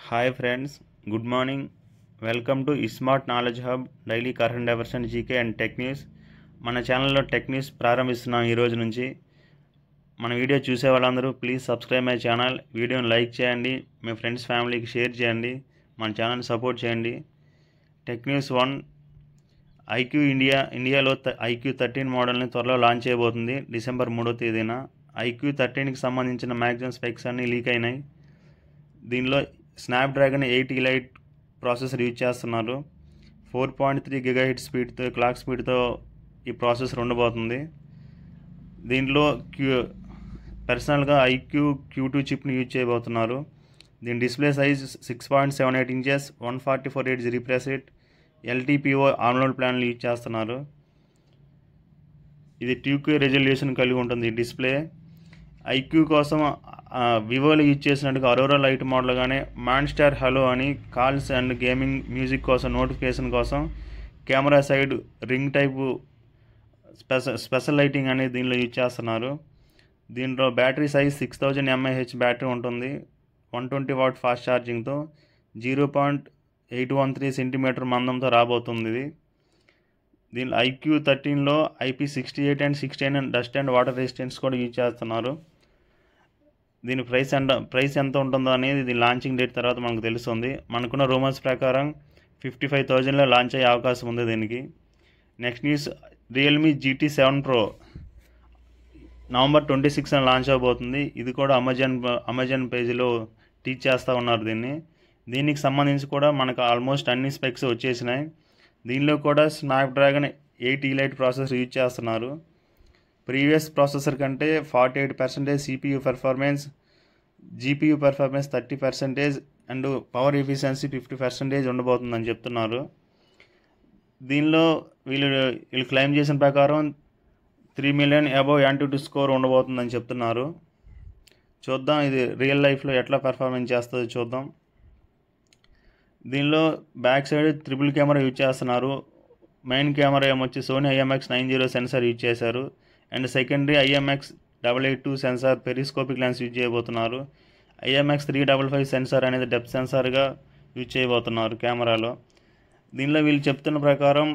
Hi friends, good morning. Welcome to Smart Knowledge Hub, daily current affairs and GK and tech news. మన ఛానల్లో tech news ప్రారంభిస్తున్నాం ఈ రోజు నుంచి. మన video చూసే వాళ్ళందరూ ప్లీజ్ సబ్స్క్రైబ్ మై ఛానల్, వీడియోని లైక్ చేయండి, మీ ఫ్రెండ్స్ ఫ్యామిలీకి షేర్ చేయండి, మన ఛానల్ని సపోర్ట్ చేయండి. టెక్ న్యూస్ 1 ఐక్యూ ఇండియాలో ఐక్యూ 13 మోడల్ని త్వరలో లాంచ్ చేయబోతుంది డిసెంబర్ 3వ తేదీన. ఐక్యూ 13కి సంబంధించిన మ్యాక్సిమం స్పెక్స్ అన్నీ లీక్ అయినాయి. దీనిలో స్నాప్డ్రాగన్ 8 ఎలైట్ ప్రాసెసర్ యూజ్ చేస్తున్నారు. 4.3 GHz స్పీడ్తో క్లాక్ స్పీడ్తో ఈ ప్రాసెసర్ ఉండబోతుంది. దీంట్లో పర్సనల్గా ఐక్యూ Q2 చిప్ని యూజ్ చేయబోతున్నారు. దీని display size 6.78 inches, 144 Hz refresh rate, LTPO onload ప్లాన్లు యూజ్ చేస్తున్నారు. ఇది 2K రెజల్యూషన్ కలిగి ఉంటుంది ఈ డిస్ప్లే. ఐక్యూ కోసం వివోలో యూజ్ చేసినట్టుగా అరోరా లైట్ మోడల్గానే మాన్స్టార్ హలో అని కాల్స్ అండ్ గేమింగ్ మ్యూజిక్ కోసం నోటిఫికేషన్ కోసం camera side ring type special lighting అనేది దీనిలో యూజ్ చేస్తున్నారు. దీంట్లో బ్యాటరీ సైజ్ 6000 mAh బ్యాటరీ ఉంటుంది. 120 వాట్ ఫాస్ట్ ఛార్జింగ్తో 0.813 సెంటీమీటర్ మందంతో రాబోతుంది ఇది. దీనిలో ఐక్యూ 13లో IP68 and 69 dust and water resistance కూడా యూజ్ చేస్తున్నారు. దీని ప్రైస్ ఎంత ఉంటుందో అనేది దీని లాంచింగ్ డేట్ తర్వాత మనకు తెలుస్తుంది. మనకున్న రూమర్స్ ప్రకారం 55,000లో లాంచ్ అయ్యే అవకాశం ఉంది దీనికి. Next news, Realme GT7 Pro November 26న లాంచ్ అవబోతుంది. ఇది కూడా అమెజాన్ పేజీలో టీచ్ చేస్తూ ఉన్నారు దీనికి సంబంధించి కూడా మనకు ఆల్మోస్ట్ అన్ని స్పెక్స్ వచ్చేసినాయి. దీనిలో కూడా స్నాప్డ్రాగన్ 8 ఎలైట్ ప్రాసెసర్ యూజ్ చేస్తున్నారు. ప్రీవియస్ ప్రాసెసర్ కంటే 48% CPU performance, GPU performance 30% and power efficiency 50% ఉండబోతుందని చెప్తున్నారు. దీనిలో వీళ్ళు క్లెయిమ్ చేసిన ప్రకారం 3 million అబవ్ యాంటిట్యూడ్ స్కోర్ ఉండబోతుందని చెప్తున్నారు. చూద్దాం ఇది రియల్ లైఫ్లో ఎట్లా పెర్ఫార్మెన్స్ చేస్తుందో చూద్దాం. దీనిలో back side triple camera use చేస్తున్నారు. మెయిన్ కెమెరా ఏమొచ్చి సోనీ IMX90 సెన్సార్ యూజ్ చేశారు and secondary IMX882 sensor periscopic lens use చేయబోతున్నారు. IMX355 సెన్సార్ అనేది డెప్త్ సెన్సార్గా యూజ్ చేయబోతున్నారు కెమెరాలో. దీనిలో వీళ్ళు చెప్తున్న ప్రకారం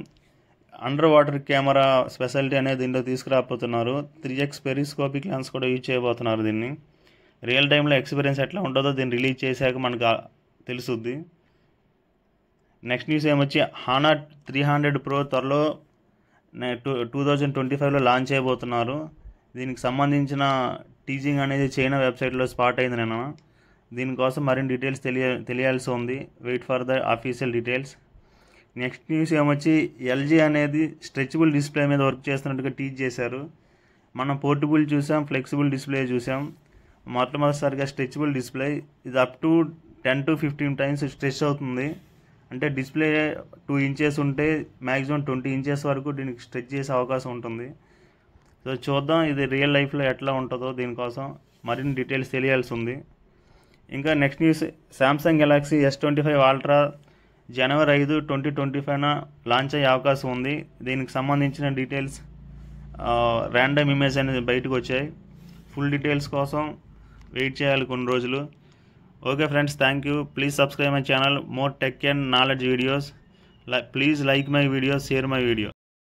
అండర్ వాటర్ కెమెరా స్పెషాలిటీ అనేది దీనిలో తీసుకురాబోతున్నారు. 3x పెరిస్కోపిక్ లెన్స్ కూడా యూజ్ చేయబోతున్నారు దీన్ని. రియల్ టైంలో ఎక్స్పీరియన్స్ ఎట్లా ఉంటుందో దీన్ని రిలీజ్ చేశాక మనకు తెలుసుద్ది. నెక్స్ట్ న్యూస్ ఏమొచ్చి HONOR 300 Pro త్వరలో 2025లో లాంచ్ చేయబోతున్నారు. దీనికి సంబంధించిన టీజింగ్ అనేది చైనా వెబ్సైట్లో స్పాట్ అయింది నిన్న. దీనికోసం మరిన్ని డీటెయిల్స్ తెలియాల్సి ఉంది. Wait for the official details. Next news ఏమొచ్చి LG అనేది స్ట్రెచబుల్ డిస్ప్లే మీద వర్క్ చేస్తున్నట్టుగా టీచ్ చేశారు. మనం పోర్టబుల్ చూసాం, ఫ్లెక్సిబుల్ డిస్ప్లే చూసాం. మొట్టమొదటిసారిగా స్ట్రెచబుల్ డిస్ప్లే ఇది up to 10 to 15 times stretch అవుతుంది. అంటే డిస్ప్లే 2 ఇంచెస్ ఉంటే మ్యాక్సిమం 20 ఇంచెస్ వరకు దీనికి స్ట్రెచ్ చేసే అవకాశం ఉంటుంది. సో చూద్దాం ఇది రియల్ లైఫ్లో ఎట్లా ఉంటుందో. దీనికోసం మరిన్ని డీటెయిల్స్ తెలియాల్సి ఉంది. ఇంకా next news, Samsung Galaxy S25 Ultra జనవరి 5, 2025న లాంచ్ అయ్యే అవకాశం ఉంది. దీనికి సంబంధించిన డీటెయిల్స్ ర్యాండమ్ ఇమేజ్ అనేది బయటకు వచ్చాయి. ఫుల్ డీటెయిల్స్ కోసం వెయిట్ చేయాలి కొన్ని రోజులు. Okay friends, thank you. Please subscribe my channel. More tech and knowledge videos. Please like my videos, share my video.